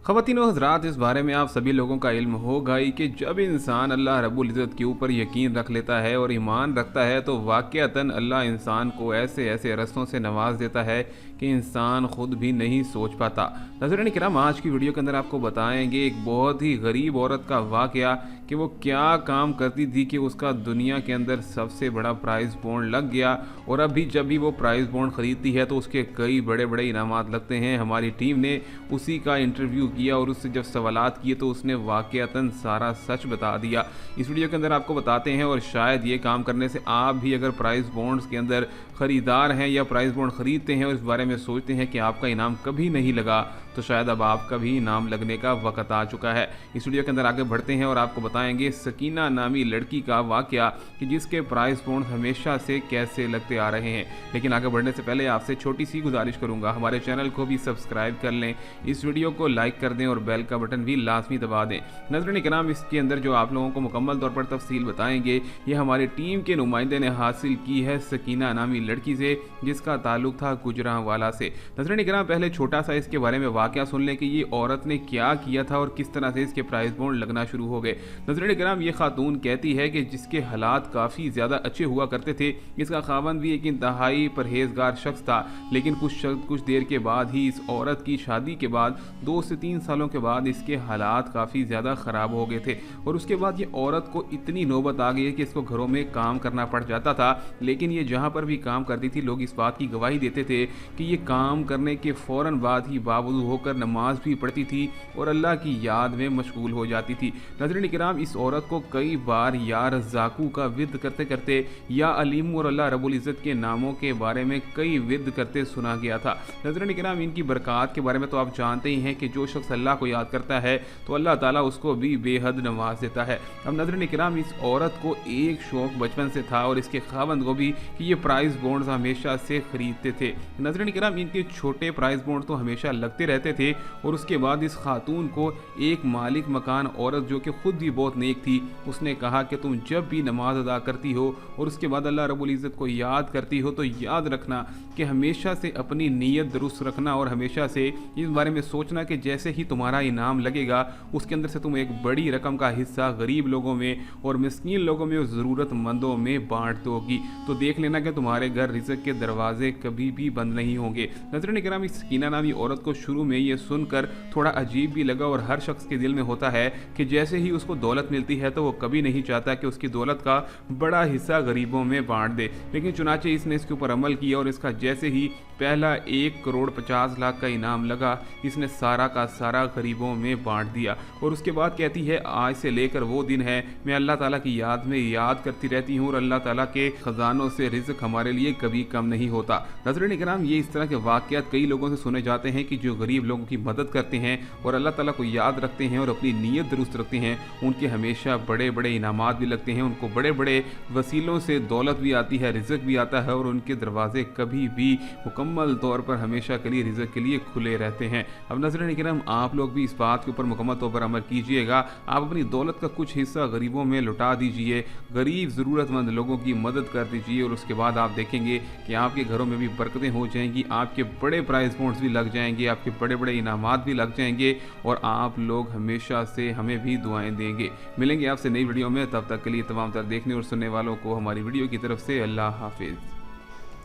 ख़वातीन व हज़रात, इस बारे में आप सभी लोगों का इल्म होगा ही कि जब इंसान अल्लाह रब्बुल इज़्ज़त के ऊपर यकीन रख लेता है और ईमान रखता है तो वाक़अतन अल्लाह इंसान को ऐसे ऐसे रस्तों से नवाज देता है कि इंसान ख़ुद भी नहीं सोच पाता। नाज़रीन किराम, आज की वीडियो के अंदर आपको बताएंगे एक बहुत ही गरीब औरत का वाक़या कि वो क्या काम करती थी कि उसका दुनिया के अंदर सबसे बड़ा प्राइज़ बॉन्ड लग गया और अभी जब भी वो प्राइज़ बॉन्ड ख़रीदती है तो उसके कई बड़े बड़े इनामात लगते हैं। हमारी टीम ने उसी का इंटरव्यू किया और उससे जब सवालात किए तो उसने वाक़अतन सारा सच बता दिया। इस वीडियो के अंदर आपको बताते हैं और शायद ये काम करने से आप भी अगर प्राइज़ बॉन्ड्स के अंदर ख़रीदार हैं या प्राइज़ बॉन्ड ख़रीदते हैं और इस बारे में सोचते हैं कि आपका इनाम कभी नहीं लगा, तो शायद अब आपका भी इनाम लगने का वक़्त आ चुका है। इस वीडियो के अंदर आगे बढ़ते हैं और आपको बताएंगे सकीना नामी लड़की का वाक़या कि जिसके प्राइज़ बॉन्ड हमेशा से कैसे लगते आ रहे हैं। लेकिन आगे बढ़ने से पहले आपसे छोटी सी गुजारिश करूँगा, हमारे चैनल को भी सब्सक्राइब कर लें, इस वीडियो को लाइक कर दें और बेल का बटन भी लाजमी दबा दें। नाज़रीन किराम, इसके अंदर जो आप लोगों को मुकम्मल तौर पर तफसील बताएंगे ये हमारी टीम के नुमाइंदे ने हासिल की है सकीना नामी लड़की से जिसका ताल्लुक था गुजरांवाला से। नाज़रीन किराम, पहले छोटा सा इसके बारे में वाक़या सुन लें कि ये औरत ने क्या किया था और किस तरह से इसके प्राइज़ बॉन्ड लगना शुरू हो गए। नाज़रीन किराम, ये खातून कहती है कि जिसके हालात काफ़ी ज़्यादा अच्छे हुआ करते थे, इसका खावंद भी एक इंतहाई परहेजगार शख्स था, लेकिन कुछ देर के बाद ही इस औरत की शादी के बाद 2 से 3 सालों के बाद इसके हालात काफ़ी ज़्यादा ख़राब हो गए थे और उसके बाद ये औरत को इतनी नौबत आ गई है कि इसको घरों में काम करना पड़ जाता था। लेकिन ये जहाँ पर भी काम करती थी लोग इस बात की गवाही देते थे कि ये काम करने के फ़ौरन बाद ही बावजूद होकर नमाज भी पढ़ती थी और अल्लाह की याद में मशगूल हो जाती थी। नाज़रीन किराम, इस औरत को कई बार या रज़्ज़ाक़ू का विद करते करते या अलीम और अल्लाह रब्बुल इज़्ज़त के नामों के बारे में कई विद करते सुना गया था। नाज़रीन किराम, इनकी बरक़ात के बारे में तो आप जानते ही हैं कि जो शख्स अल्लाह को याद करता है तो अल्लाह ताला उसको भी बेहद नवाज देता है। अब नाज़रीन किराम, इस औरत को एक शौक़ बचपन से था और इसके खावंद को भी कि ये प्राइज़ बॉन्ड्स हमेशा से ख़रीदते थे। नाज़रीन किराम, इनके छोटे प्राइज़ बॉन्ड तो हमेशा लगते रहते थे और उसके बाद इस खातून को एक मालिक मकान औरत जो कि ख़ुद भी बहुत नेक थी, उसने कहा कि तुम जब भी नमाज अदा करती हो और उसके बाद अल्लाह रब्बुल इज़्ज़त को याद करती हो तो याद रखना कि हमेशा से अपनी नीयत दुरुस्त रखना और हमेशा से इस बारे में सोचना कि जैसे ही तुम्हारा इनाम लगेगा उसके अंदर से तुम एक बड़ी रकम का हिस्सा गरीब लोगों में और मिस्कीन लोगों में और ज़रूरतमंदों में बांट दोगी, तो देख लेना कि तुम्हारे घर रिज़्क़ के दरवाजे कभी भी बंद नहीं होंगे। नाज़रीन किराम, इस सकीना नामी औरत को शुरू में ये सुनकर थोड़ा अजीब भी लगा और हर शख्स के दिल में होता है कि जैसे ही उसको दौलत मिलती है तो वो कभी नहीं चाहता कि उसकी दौलत का बड़ा हिस्सा गरीबों में बांट दे। लेकिन चुनाचे इसने इसके ऊपर अमल किया और इसका जैसे ही पहला 1,50,00,000 का इनाम लगा, इसने सारा का सारा गरीबों में बांट दिया और उसके बाद कहती है आज से लेकर वो दिन है मैं अल्लाह ताला की याद में याद करती रहती हूँ और अल्लाह ताला के ख़जानों से रिज़्क़ हमारे लिए कभी कम नहीं होता। नाज़रीन किराम, ये इस तरह के वाक़यात कई लोगों से सुने जाते हैं कि जो गरीब लोगों की मदद करते हैं और अल्लाह ताला को याद रखते हैं और अपनी नीयत दुरुस्त रखते हैं, उनके हमेशा बड़े बड़े इनामात भी लगते हैं, उनको बड़े बड़े वसीलों से दौलत भी आती है, रिज़्क़ भी आता है और उनके दरवाजे कभी भी मुकम्मल तौर पर हमेशा के लिए रिज़्क़ के लिए खुले रहते हैं। अब नाज़रीन किराम, आप लोग भी इस बात के ऊपर मुकम्मल तौर पर अमल कीजिएगा, आप अपनी दौलत का कुछ हिस्सा गरीबों में लुटा दीजिए, गरीब ज़रूरतमंद लोगों की मदद कर दीजिए और उसके बाद आप देखेंगे कि आपके घरों में भी बरकतें हो जाएंगी, आपके बड़े प्राइज़ बॉन्ड्स भी लग जाएंगे, आपके बड़े बड़े इनामात भी लग जाएंगे और आप लोग हमेशा से हमें भी दुआएं देंगे। मिलेंगे आपसे नई वीडियो में, तब तक के लिए तमाम तर देखने और सुनने वालों को हमारी वीडियो की तरफ से अल्लाह हाफिज़।